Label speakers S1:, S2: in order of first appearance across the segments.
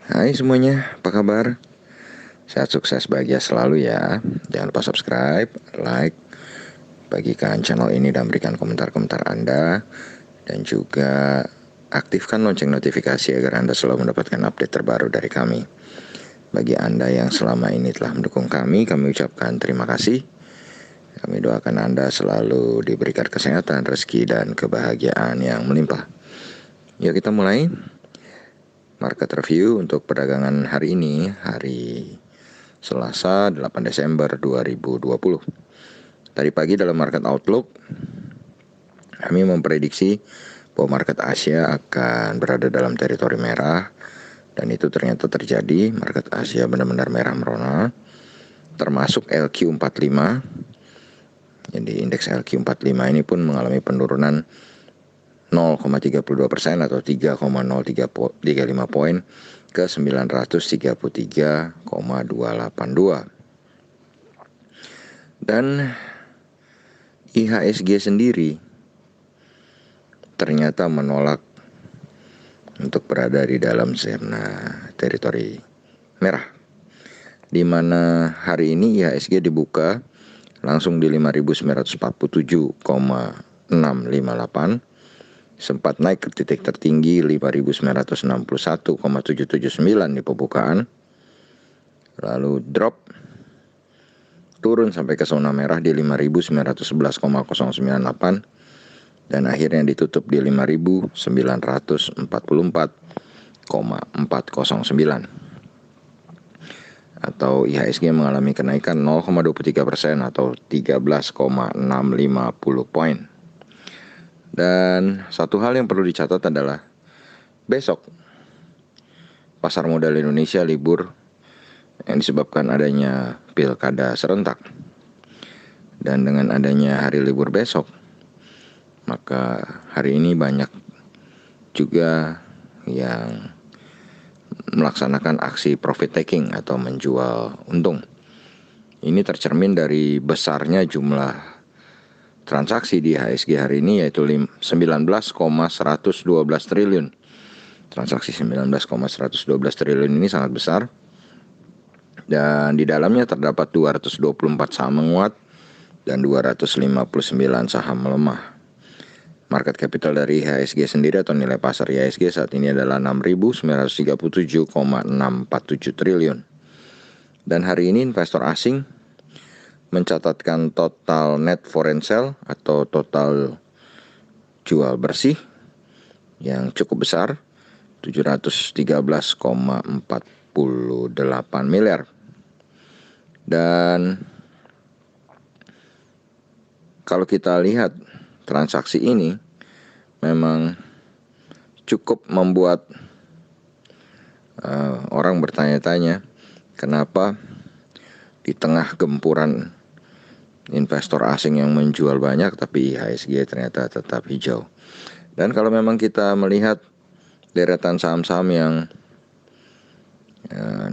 S1: Hai semuanya, apa kabar? Sehat, sukses, bahagia selalu ya. Jangan lupa subscribe, like, bagikan channel ini dan berikan komentar-komentar Anda. Dan juga aktifkan lonceng notifikasi agar Anda selalu mendapatkan update terbaru dari kami. Bagi Anda yang selama ini telah mendukung kami ucapkan terima kasih. Kami doakan Anda selalu diberikan kesehatan, rezeki, dan kebahagiaan yang melimpah. Yuk kita mulai. Market review untuk perdagangan hari ini, hari Selasa 8 Desember 2020. Tadi pagi dalam market outlook, kami memprediksi bahwa market Asia akan berada dalam teritori merah, dan itu ternyata terjadi. Market Asia benar-benar merah merona, termasuk LQ45. Jadi indeks LQ45 ini pun mengalami penurunan 0,32% atau 3,035 poin ke 933,282. Dan IHSG sendiri ternyata menolak untuk berada di dalam zona teritori merah, di mana hari ini IHSG dibuka langsung di 5.947,658, sempat naik ke titik tertinggi 5.961,779 di pembukaan, lalu drop turun sampai ke zona merah di 5.911,098, dan akhirnya ditutup di 5.944,409, atau IHSG mengalami kenaikan 0,23% atau 13,650 poin. Dan satu hal yang perlu dicatat adalah besok pasar modal Indonesia libur yang disebabkan adanya pilkada serentak. Dan dengan adanya hari libur besok, maka hari ini banyak juga yang melaksanakan aksi profit taking atau menjual untung. Ini tercermin dari besarnya jumlah transaksi di IHSG hari ini, yaitu 19,112 triliun. Transaksi 19,112 triliun ini sangat besar, dan di dalamnya terdapat 224 saham menguat dan 259 saham melemah. Market capital dari IHSG sendiri atau nilai pasar IHSG saat ini adalah 6.937,647 triliun. Dan hari ini investor asing mencatatkan total net foreign sale atau total jual bersih yang cukup besar, 713,48 miliar. Dan kalau kita lihat transaksi ini memang cukup membuat orang bertanya-tanya, kenapa di tengah gempuran investor asing yang menjual banyak tapi IHSG ternyata tetap hijau. Dan kalau memang kita melihat deretan saham-saham yang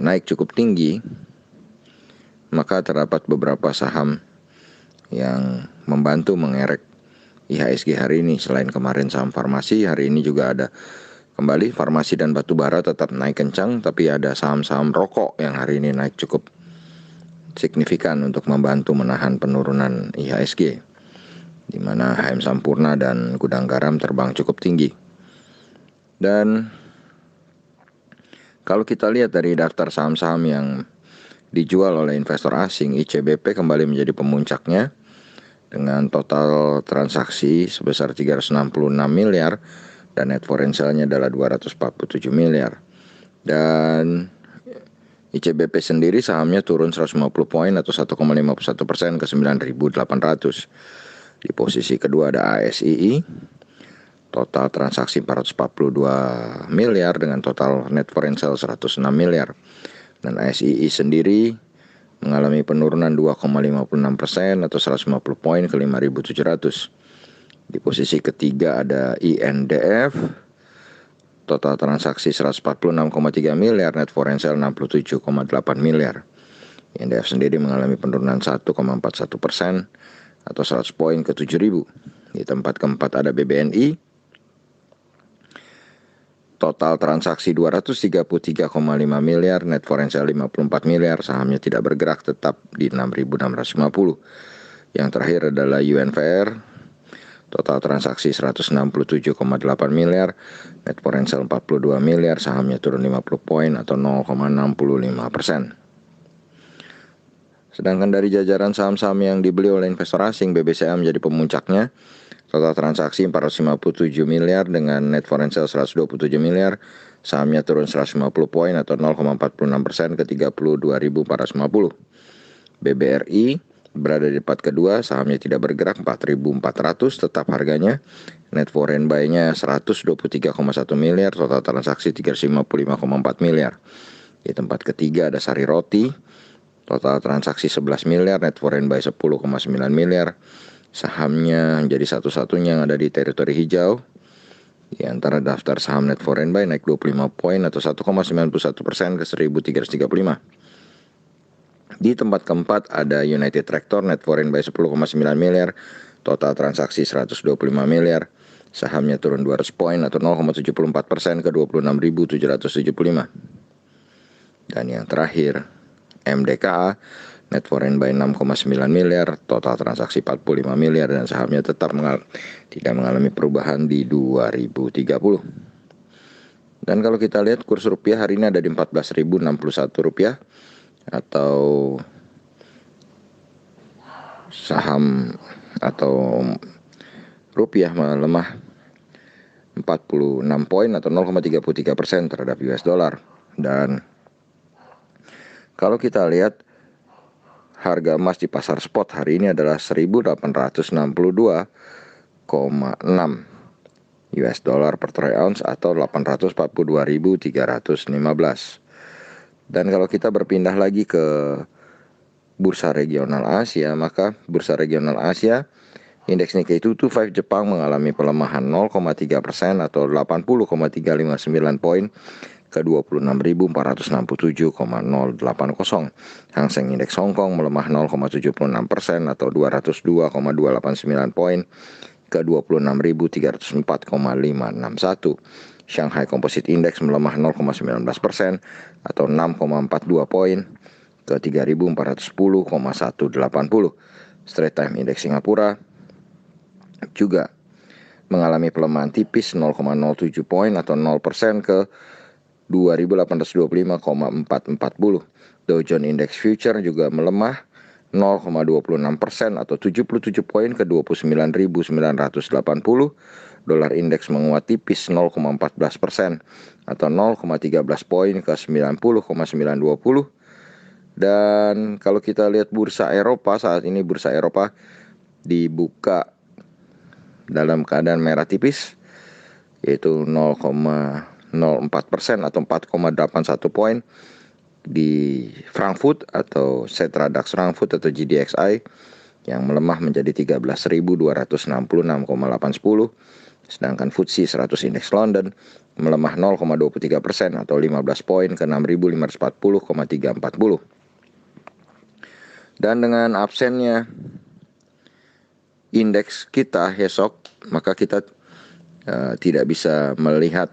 S1: naik cukup tinggi, maka terdapat beberapa saham yang membantu mengerek IHSG hari ini. Selain kemarin saham farmasi, hari ini juga ada kembali farmasi dan batubara tetap naik kencang, tapi ada saham-saham rokok yang hari ini naik cukup signifikan untuk membantu menahan penurunan IHSG, di mana HM Sampurna dan Gudang Garam terbang cukup tinggi. Dan kalau kita lihat dari daftar saham-saham yang dijual oleh investor asing, ICBP kembali menjadi pemuncaknya dengan total transaksi sebesar 366 miliar dan net foreign sale-nya adalah 247 miliar. Dan ICBP sendiri sahamnya turun 150 poin atau 1,51% ke 9.800. Di posisi kedua ada ASII, total transaksi 442 miliar dengan total net foreign sale 106 miliar. Dan ASII sendiri mengalami penurunan 2,56% atau 150 poin ke 5.700. Di posisi ketiga ada INDF, total transaksi 146,3 miliar, net foreign sale 67,8 miliar. INDF sendiri mengalami penurunan 1,41% atau 100 poin ke 7.000. Di tempat keempat ada BBNI Total transaksi 233,5 miliar, net foreign sale 54 miliar, sahamnya tidak bergerak tetap di 6.650. Yang terakhir adalah UNVR, total transaksi 167,8 miliar, net foreign sale 42 miliar, sahamnya turun 50 poin atau 0,65%. Sedangkan dari jajaran saham-saham yang dibeli oleh investor asing, BBCA menjadi pemuncaknya. Total transaksi 457 miliar dengan net foreign sale 127 miliar. Sahamnya turun 150 poin atau 0,46% ke 32.450. BBRI berada di tempat kedua, sahamnya tidak bergerak 4.400 tetap harganya. Net foreign buy-nya 123,1 miliar, total transaksi 355,4 miliar. Di tempat ketiga ada Sari Roti, total transaksi 11 miliar, net foreign buy 10,9 miliar. Sahamnya jadi satu-satunya yang ada di teritori hijau. Di antara daftar saham net foreign buy naik 25 poin atau 1,91% ke 1.335. Di tempat keempat ada United Tractor, net foreign buy 10,9 miliar, total transaksi 125 miliar. Sahamnya turun 200 poin atau 0,74% ke 26.775. Dan yang terakhir MDKA, net foreign buy 6,9 miliar, total transaksi 45 miliar dan sahamnya tetap tidak mengalami perubahan di 2030. Dan kalau kita lihat kurs rupiah hari ini ada di 14.061 rupiah, atau saham atau rupiah melemah 46 poin atau 0,33% terhadap US dollar. Dan kalau kita lihat harga emas di pasar spot hari ini adalah 1.862,6 US dollar per troy ounce atau 842.315. Dan kalau kita berpindah lagi ke bursa regional Asia, maka bursa regional Asia indeks Nikkei 225 Jepang mengalami pelemahan 0,3% atau 80,359 poin ke 26.467,080. Hang Seng Indeks Hong Kong melemah 0,76% atau 202,289 poin ke 26.304,561. Shanghai Composite Index melemah 0,19% atau 6,42 poin ke 3.410,180. Straits Times Index Singapura juga mengalami pelemahan tipis 0,07 poin atau 0% ke 2.825,440. Dow Jones Index Future juga melemah 0,26% atau 77 poin ke 29.980. Dolar indeks menguat tipis 0,14% atau 0,13 poin ke 90,920. Dan kalau kita lihat bursa Eropa, saat ini bursa Eropa dibuka dalam keadaan merah tipis, yaitu 0,04% atau 4,81 poin di Frankfurt atau Xetra DAX Frankfurt atau GDXI yang melemah menjadi 13.266,810. Sedangkan FTSE 100 Index London melemah 0,23% atau 15 poin ke 6.540,340. Dan dengan absennya indeks kita esok, maka kita tidak bisa melihat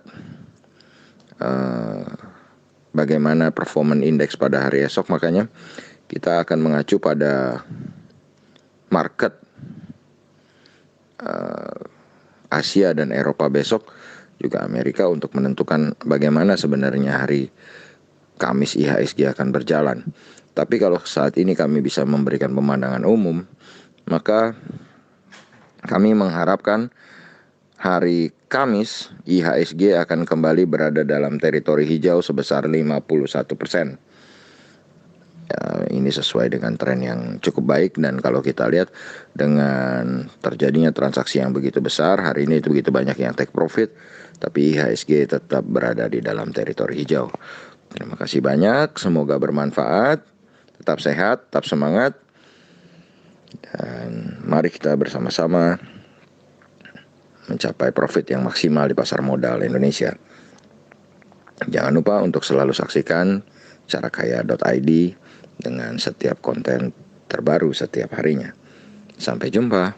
S1: bagaimana performa indeks pada hari esok. Makanya kita akan mengacu pada market Asia dan Eropa besok, juga Amerika, untuk menentukan bagaimana sebenarnya hari Kamis IHSG akan berjalan. Tapi kalau saat ini kami bisa memberikan pemandangan umum, maka kami mengharapkan hari Kamis IHSG akan kembali berada dalam teritori hijau sebesar 51%. Ini sesuai dengan tren yang cukup baik, dan kalau kita lihat dengan terjadinya transaksi yang begitu besar hari ini, itu begitu banyak yang take profit, tapi IHSG tetap berada di dalam teritori hijau. Terima kasih banyak, semoga bermanfaat, tetap sehat, tetap semangat, dan mari kita bersama-sama mencapai profit yang maksimal di pasar modal Indonesia. Jangan lupa untuk selalu saksikan carakaya.id dengan setiap konten terbaru setiap harinya. Sampai jumpa.